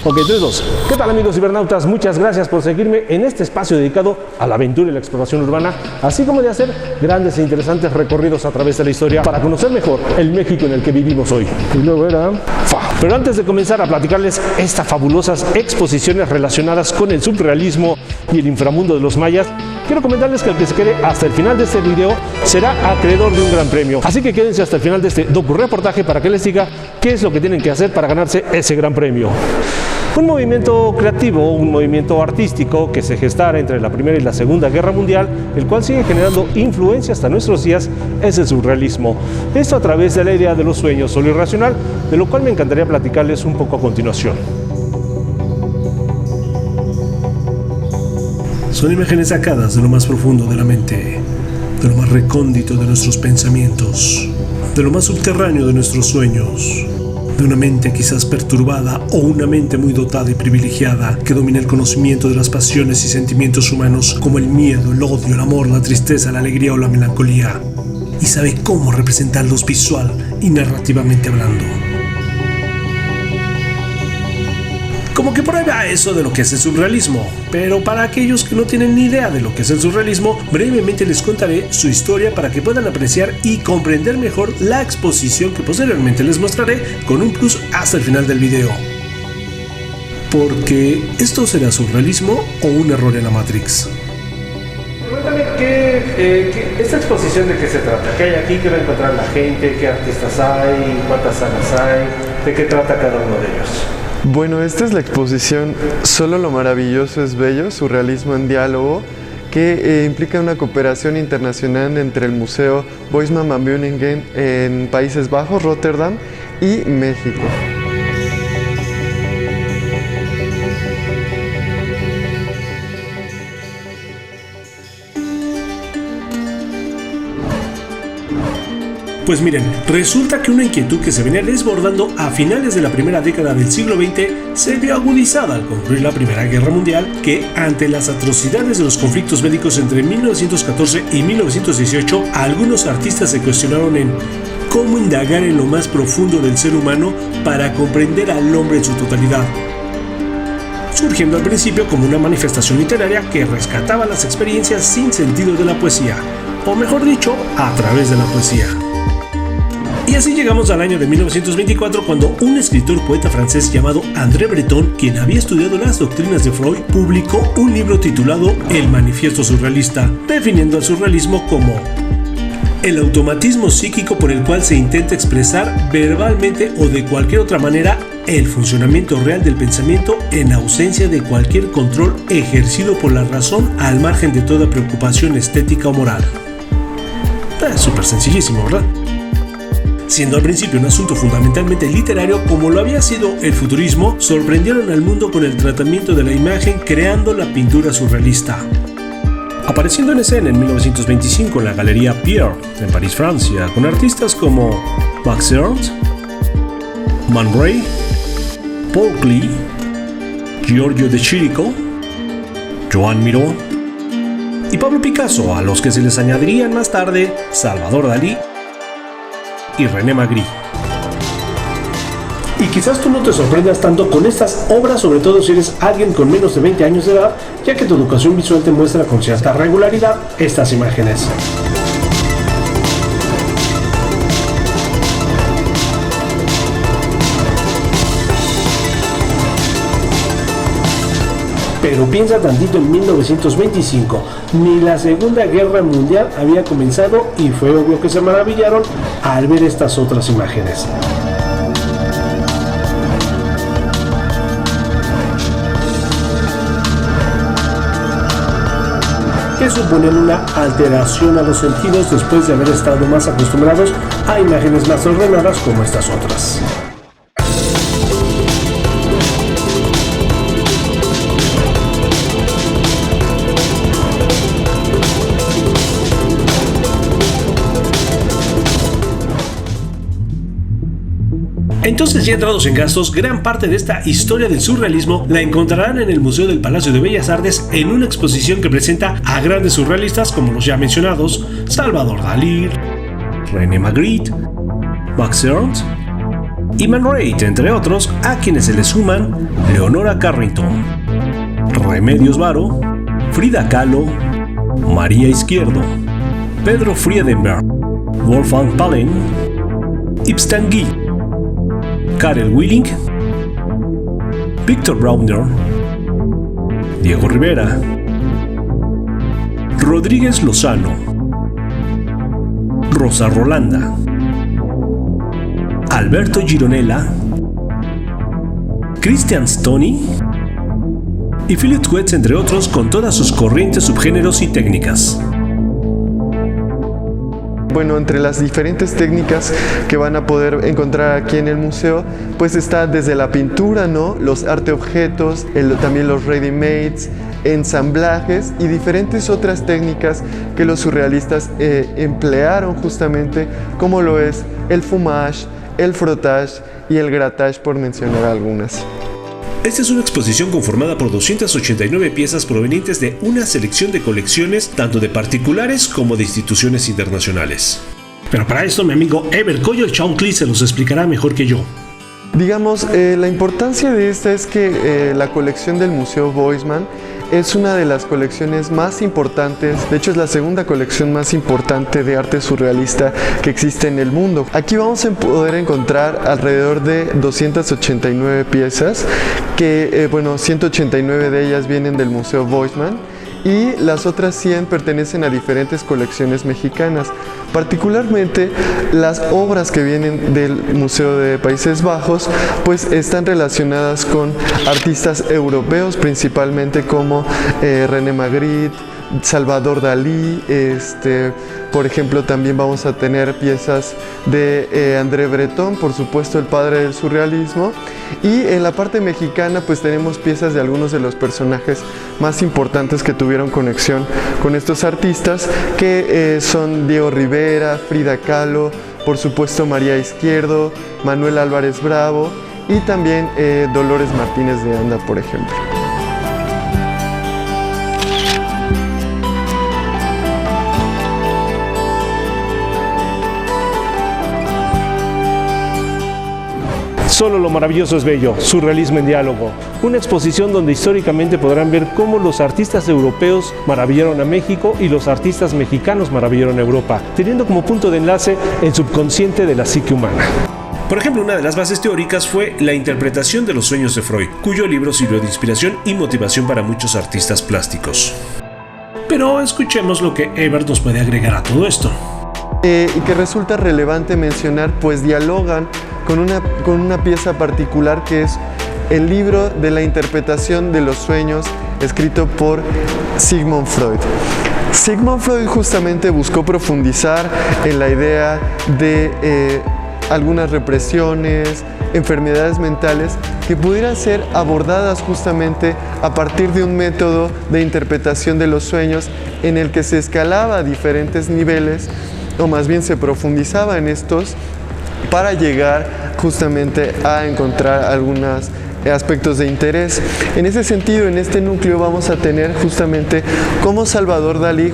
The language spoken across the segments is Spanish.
Ok, 3, 2. ¿Qué tal, amigos cibernautas? Muchas gracias por seguirme en este espacio dedicado a la aventura y la exploración urbana, así como de hacer grandes e interesantes recorridos a través de la historia para conocer mejor el México en el que vivimos hoy. Y luego era... Pero antes de comenzar a platicarles estas fabulosas exposiciones relacionadas con el surrealismo y el inframundo de los mayas, quiero comentarles que el que se quede hasta el final de este video será acreedor de un gran premio. Así que quédense hasta el final de este docu-reportaje para que les diga qué es lo que tienen que hacer para ganarse ese gran premio. Un movimiento creativo, un movimiento artístico que se gestara entre la Primera y la Segunda Guerra Mundial, el cual sigue generando influencia hasta nuestros días, es el surrealismo. Esto a través de la idea de los sueños o lo irracional, de lo cual me encantaría platicarles un poco a continuación. Son imágenes sacadas de lo más profundo de la mente, de lo más recóndito de nuestros pensamientos, de lo más subterráneo de nuestros sueños, de una mente quizás perturbada o una mente muy dotada y privilegiada que domina el conocimiento de las pasiones y sentimientos humanos como el miedo, el odio, el amor, la tristeza, la alegría o la melancolía, y sabe cómo representarlos visual y narrativamente hablando. Como que por ahí va eso de lo que es el surrealismo, pero para aquellos que no tienen ni idea de lo que es el surrealismo, brevemente les contaré su historia para que puedan apreciar y comprender mejor la exposición que posteriormente les mostraré con un plus hasta el final del video. Porque ¿esto será surrealismo o un error en la Matrix? Cuéntame, ¿esta exposición de qué se trata? ¿Qué hay aquí? ¿Qué va a encontrar la gente? ¿Qué artistas hay? ¿Cuántas salas hay? ¿De qué trata cada uno de ellos? Bueno, esta es la exposición Solo lo maravilloso es bello, surrealismo en diálogo, que implica una cooperación internacional entre el Museo Boisman van Beuningen en Países Bajos, Rotterdam, y México. Pues miren, resulta que una inquietud que se venía desbordando a finales de la primera década del siglo XX se vio agudizada al concluir la Primera Guerra Mundial, que ante las atrocidades de los conflictos bélicos entre 1914 y 1918, algunos artistas se cuestionaron en cómo indagar en lo más profundo del ser humano para comprender al hombre en su totalidad, surgiendo al principio como una manifestación literaria que rescataba las experiencias sin sentido de la poesía, o mejor dicho, a través de la poesía. Y así llegamos al año de 1924, cuando un escritor poeta francés llamado André Breton, quien había estudiado las doctrinas de Freud, publicó un libro titulado El Manifiesto Surrealista, definiendo al surrealismo como el automatismo psíquico por el cual se intenta expresar verbalmente o de cualquier otra manera el funcionamiento real del pensamiento en ausencia de cualquier control ejercido por la razón al margen de toda preocupación estética o moral. Es súper sencillísimo, ¿verdad? Siendo al principio un asunto fundamentalmente literario como lo había sido el futurismo, sorprendieron al mundo con el tratamiento de la imagen creando la pintura surrealista. Apareciendo en escena en 1925 en la Galería Pierre, en París, Francia, con artistas como Max Ernst, Man Ray, Paul Klee, Giorgio de Chirico, Joan Miró y Pablo Picasso, a los que se les añadirían más tarde Salvador Dalí y René Magritte. Y quizás tú no te sorprendas tanto con estas obras, sobre todo si eres alguien con menos de 20 años de edad, ya que tu educación visual te muestra con cierta regularidad estas imágenes. Pero piensa tantito en 1925, ni la Segunda Guerra Mundial había comenzado y fue obvio que se maravillaron al ver estas otras imágenes. Que suponen una alteración a los sentidos después de haber estado más acostumbrados a imágenes más ordenadas como estas otras. Entonces, ya entrados en gastos, gran parte de esta historia del surrealismo la encontrarán en el Museo del Palacio de Bellas Artes en una exposición que presenta a grandes surrealistas como los ya mencionados Salvador Dalí, René Magritte, Max Ernst, y Man Ray, entre otros, a quienes se le suman Leonora Carrington, Remedios Varo, Frida Kahlo, María Izquierdo, Pedro Friedenberg, Wolfgang Paulin, Yves Tanguy, Karel Willing, Victor Brauner, Diego Rivera, Rodríguez Lozano, Rosa Rolanda, Alberto Gironella, Christian Stoney y Philip Wetz, entre otros, con todas sus corrientes, subgéneros y técnicas. Bueno, entre las diferentes técnicas que van a poder encontrar aquí en el museo, pues está desde la pintura, ¿no? Los arteobjetos, también los ready-mades, ensamblajes y diferentes otras técnicas que los surrealistas emplearon justamente, como lo es el fumage, el frottage y el grattage, por mencionar algunas. Esta es una exposición conformada por 289 piezas provenientes de una selección de colecciones tanto de particulares como de instituciones internacionales. Pero para esto mi amigo Ever Coyo Chauncli se los explicará mejor que yo. Digamos, la importancia de esta es que la colección del Museo Weissman es una de las colecciones más importantes, de hecho es la segunda colección más importante de arte surrealista que existe en el mundo. Aquí vamos a poder encontrar alrededor de 289 piezas, que 189 de ellas vienen del Museo Weissman y las otras 100 pertenecen a diferentes colecciones mexicanas. Particularmente las obras que vienen del Museo de Países Bajos pues están relacionadas con artistas europeos, principalmente como René Magritte, Salvador Dalí, por ejemplo también vamos a tener piezas de André Breton, por supuesto el padre del surrealismo, y en la parte mexicana pues tenemos piezas de algunos de los personajes más importantes que tuvieron conexión con estos artistas, que son Diego Rivera, Frida Kahlo, por supuesto María Izquierdo, Manuel Álvarez Bravo y también Dolores Martínez de Anda, por ejemplo. Solo lo maravilloso es bello, surrealismo en diálogo. Una exposición donde históricamente podrán ver cómo los artistas europeos maravillaron a México y los artistas mexicanos maravillaron a Europa, teniendo como punto de enlace el subconsciente de la psique humana. Por ejemplo, una de las bases teóricas fue la interpretación de los sueños de Freud, cuyo libro sirvió de inspiración y motivación para muchos artistas plásticos. Pero escuchemos lo que Ebert nos puede agregar a todo esto. Y que resulta relevante mencionar, pues dialogan con una pieza particular que es el libro de la interpretación de los sueños, escrito por Sigmund Freud. Sigmund Freud justamente buscó profundizar en la idea de algunas represiones, enfermedades mentales que pudieran ser abordadas justamente a partir de un método de interpretación de los sueños en el que se escalaba a diferentes niveles, o más bien se profundizaba en estos, para llegar justamente a encontrar algunos aspectos de interés. En ese sentido, en este núcleo vamos a tener justamente cómo Salvador Dalí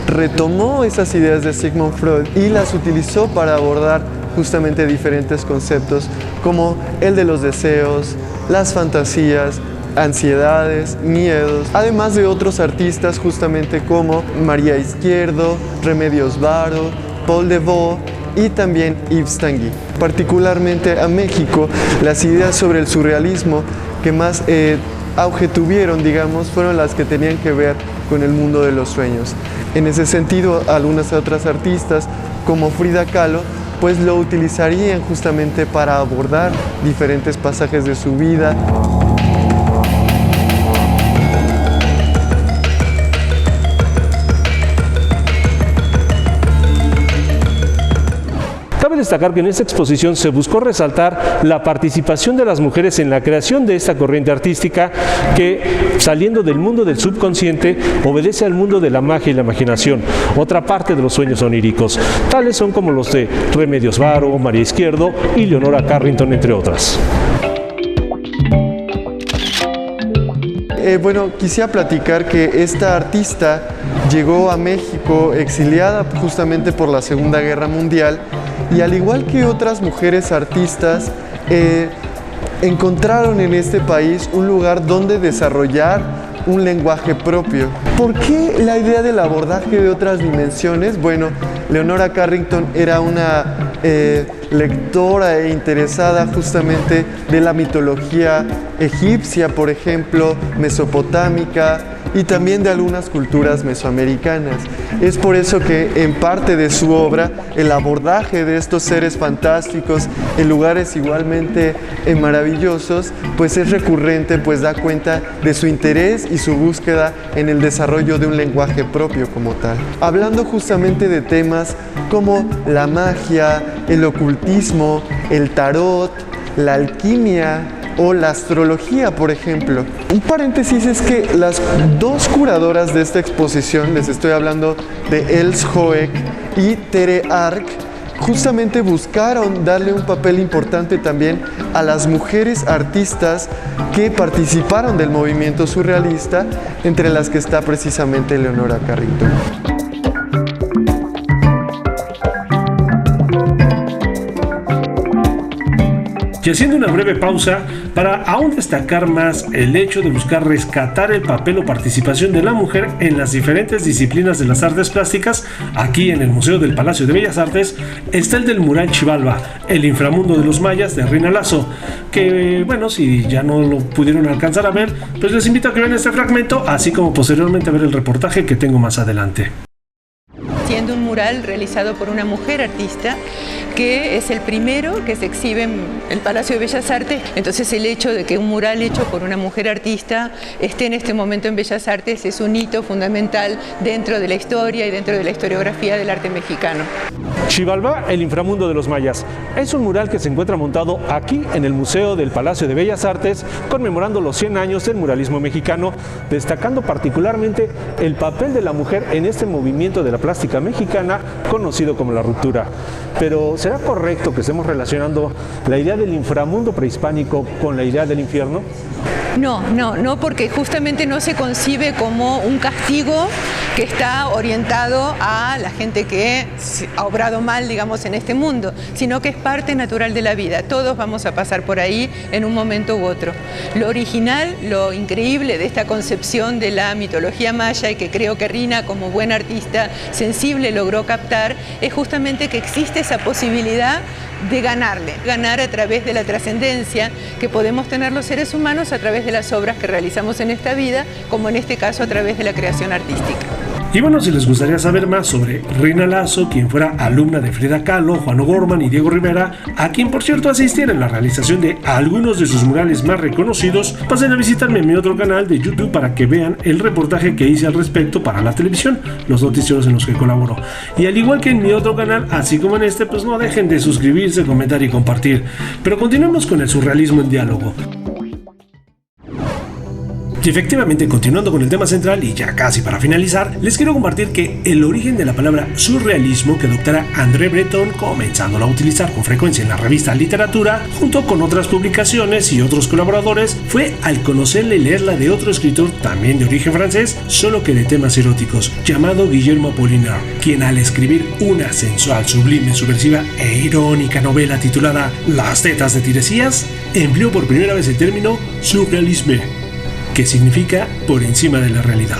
retomó esas ideas de Sigmund Freud y las utilizó para abordar justamente diferentes conceptos como el de los deseos, las fantasías, ansiedades, miedos, además de otros artistas justamente como María Izquierdo, Remedios Varo, Paul Devaux y también Yves Tanguy. Particularmente a México, las ideas sobre el surrealismo que más auge tuvieron, digamos, fueron las que tenían que ver con el mundo de los sueños. En ese sentido, algunas otras artistas como Frida Kahlo pues lo utilizarían justamente para abordar diferentes pasajes de su vida. Cabe destacar que en esta exposición se buscó resaltar la participación de las mujeres en la creación de esta corriente artística que, saliendo del mundo del subconsciente, obedece al mundo de la magia y la imaginación, otra parte de los sueños oníricos. Tales son como los de Remedios Varo, María Izquierdo y Leonora Carrington, entre otras. Quisiera platicar que esta artista llegó a México exiliada justamente por la Segunda Guerra Mundial y al igual que otras mujeres artistas, encontraron en este país un lugar donde desarrollar un lenguaje propio. ¿Por qué la idea del abordaje de otras dimensiones? Bueno, Leonora Carrington era una lectora e interesada justamente de la mitología egipcia, por ejemplo, mesopotámica, y también de algunas culturas mesoamericanas. Es por eso que en parte de su obra el abordaje de estos seres fantásticos en lugares igualmente maravillosos pues es recurrente, pues da cuenta de su interés y su búsqueda en el desarrollo de un lenguaje propio como tal. Hablando justamente de temas como la magia, el ocultismo, el tarot, la alquimia o la astrología, por ejemplo. Un paréntesis es que las dos curadoras de esta exposición, les estoy hablando de Els Hoek y Tere Ark, justamente buscaron darle un papel importante también a las mujeres artistas que participaron del movimiento surrealista, entre las que está precisamente Leonora Carrington. Y haciendo una breve pausa para aún destacar más el hecho de buscar rescatar el papel o participación de la mujer en las diferentes disciplinas de las artes plásticas, aquí en el Museo del Palacio de Bellas Artes está el del mural Xibalba, el inframundo de los mayas de Rina Lazo, que bueno, si ya no lo pudieron alcanzar a ver, pues les invito a que vean este fragmento, así como posteriormente a ver el reportaje que tengo más adelante. Siendo un mural realizado por una mujer artista, que es el primero que se exhibe en el Palacio de Bellas Artes. Entonces el hecho de que un mural hecho por una mujer artista esté en este momento en Bellas Artes es un hito fundamental dentro de la historia y dentro de la historiografía del arte mexicano. Xibalba, el inframundo de los mayas. Es un mural que se encuentra montado aquí en el Museo del Palacio de Bellas Artes, conmemorando los 100 años del muralismo mexicano, destacando particularmente el papel de la mujer en este movimiento de la plástica mexicana conocido como la ruptura. Pero ¿será correcto que estemos relacionando la idea del inframundo prehispánico con la idea del infierno? No, porque justamente no se concibe como un castigo que está orientado a la gente que ha obrado mal, digamos, en este mundo, sino que es parte natural de la vida. Todos vamos a pasar por ahí en un momento u otro. Lo original, lo increíble de esta concepción de la mitología maya, y que creo que Rina, como buena artista sensible, logró captar, es justamente que existe esa posibilidad de ganar a través de la trascendencia que podemos tener los seres humanos a través de las obras que realizamos en esta vida, como en este caso a través de la creación artística. Y bueno, si les gustaría saber más sobre Rina Lazo, quien fuera alumna de Frida Kahlo, Juan O'Gorman y Diego Rivera, a quien por cierto asistiera en la realización de algunos de sus murales más reconocidos, pasen a visitarme en mi otro canal de YouTube para que vean el reportaje que hice al respecto para la televisión, los noticieros en los que colaboro. Y al igual que en mi otro canal, así como en este, pues no dejen de suscribirse, comentar y compartir. Pero continuemos con el surrealismo en diálogo. Y efectivamente, continuando con el tema central y ya casi para finalizar, les quiero compartir que el origen de la palabra surrealismo que adoptara André Breton, comenzándola a utilizar con frecuencia en la revista Literatura, junto con otras publicaciones y otros colaboradores, fue al conocerla y leerla de otro escritor también de origen francés, solo que de temas eróticos, llamado Guillermo Apollinaire, quien al escribir una sensual, sublime, subversiva e irónica novela titulada Las tetas de Tiresias, empleó por primera vez el término surrealisme, que significa por encima de la realidad.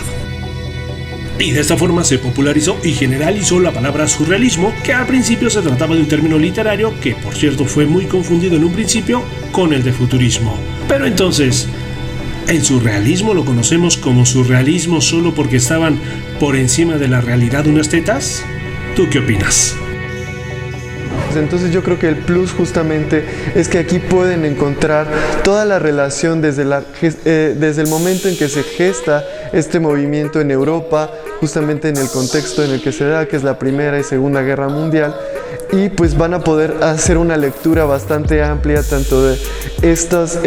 Y de esta forma se popularizó y generalizó la palabra surrealismo, que al principio se trataba de un término literario que, por cierto, fue muy confundido en un principio con el de futurismo. Pero entonces, ¿el surrealismo lo conocemos como surrealismo solo porque estaban por encima de la realidad unas tetas? ¿Tú qué opinas? Entonces yo creo que el plus justamente es que aquí pueden encontrar toda la relación desde el momento en que se gesta este movimiento en Europa, justamente en el contexto en el que se da, que es la Primera y Segunda Guerra Mundial, y pues van a poder hacer una lectura bastante amplia tanto de estos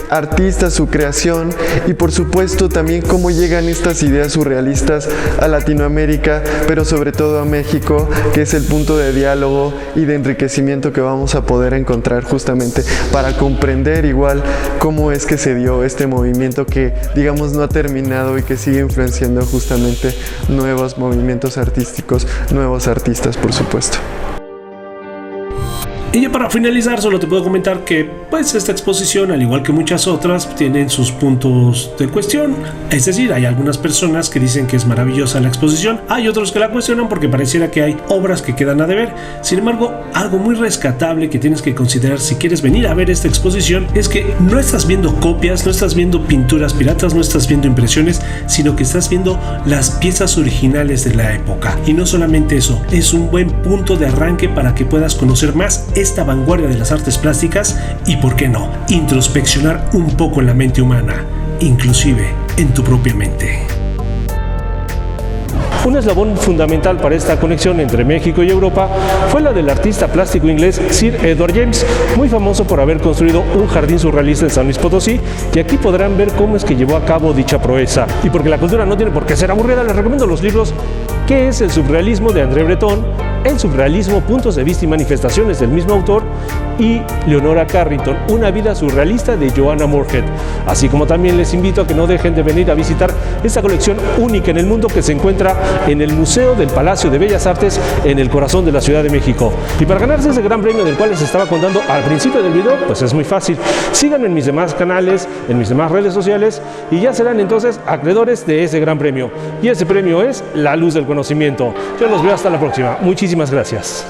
artistas, su creación, y por supuesto también cómo llegan estas ideas surrealistas a Latinoamérica, pero sobre todo a México, que es el punto de diálogo y de enriquecimiento que vamos a poder encontrar justamente para comprender igual cómo es que se dio este movimiento que, digamos, no ha terminado y que sigue influenciando justamente nuevos movimientos artísticos, nuevos artistas, por supuesto. Y ya para finalizar, solo te puedo comentar que pues esta exposición, al igual que muchas otras, tienen sus puntos de cuestión. Es decir, hay algunas personas que dicen que es maravillosa la exposición, hay otros que la cuestionan porque pareciera que hay obras que quedan a deber. Sin embargo, algo muy rescatable que tienes que considerar si quieres venir a ver esta exposición es que no estás viendo copias, no estás viendo pinturas piratas, no estás viendo impresiones, sino que estás viendo las piezas originales de la época. Y no solamente eso, es un buen punto de arranque para que puedas conocer más esta vanguardia de las artes plásticas y, por qué no, introspeccionar un poco en la mente humana, inclusive en tu propia mente. Un eslabón fundamental para esta conexión entre México y Europa fue la del artista plástico inglés Sir Edward James, muy famoso por haber construido un jardín surrealista en San Luis Potosí, y aquí podrán ver cómo es que llevó a cabo dicha proeza. Y porque la cultura no tiene por qué ser aburrida, les recomiendo los libros ¿Qué es el surrealismo?, de André Breton, El surrealismo, puntos de vista y manifestaciones, del mismo autor, y Leonora Carrington, Una vida surrealista, de Joanna Moorhead. Así como también les invito a que no dejen de venir a visitar esta colección única en el mundo que se encuentra en el Museo del Palacio de Bellas Artes, en el corazón de la Ciudad de México. Y para ganarse ese gran premio del cual les estaba contando al principio del video, pues es muy fácil. Síganme en mis demás canales, en mis demás redes sociales, y ya serán entonces acreedores de ese gran premio. Y ese premio es la luz del conocimiento. Yo los veo hasta la próxima. Muchísimas gracias.